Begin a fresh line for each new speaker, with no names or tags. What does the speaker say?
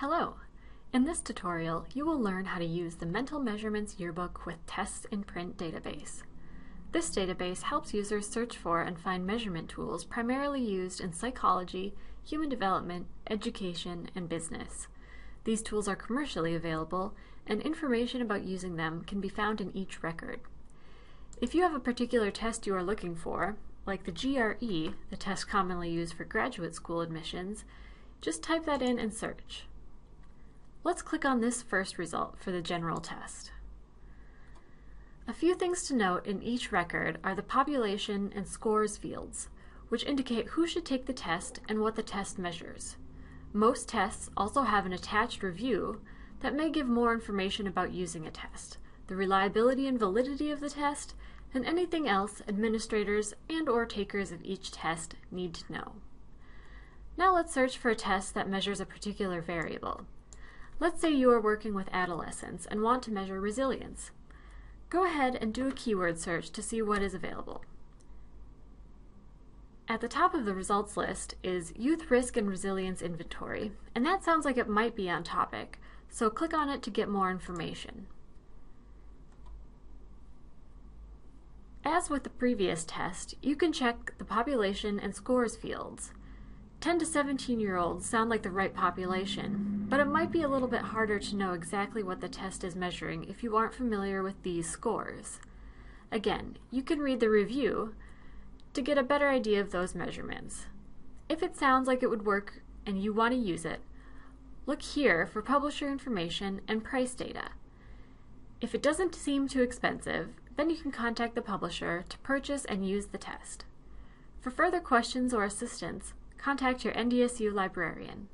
Hello! In this tutorial, you will learn how to use the Mental Measurements Yearbook with Tests in Print database. This database helps users search for and find measurement tools primarily used in psychology, human development, education, and business. These tools are commercially available, and information about using them can be found in each record. If you have a particular test you are looking for, like the GRE, the test commonly used for graduate school admissions, just type that in and search. Let's click on this first result for the general test. A few things to note in each record are the population and scores fields, which indicate who should take the test and what the test measures. Most tests also have an attached review that may give more information about using a test, the reliability and validity of the test, and anything else administrators and/or takers of each test need to know. Now let's search for a test that measures a particular variable. Let's say you are working with adolescents and want to measure resilience. Go ahead and do a keyword search to see what is available. At the top of the results list is Youth Risk and Resilience Inventory, and that sounds like it might be on topic, so click on it to get more information. As with the previous test, you can check the population and scores fields. 10 to 17-year-olds sound like the right population, but it might be a little bit harder to know exactly what the test is measuring if you aren't familiar with these scores. Again, you can read the review to get a better idea of those measurements. If it sounds like it would work and you want to use it, look here for publisher information and price data. If it doesn't seem too expensive, then you can contact the publisher to purchase and use the test. For further questions or assistance, contact your NDSU librarian.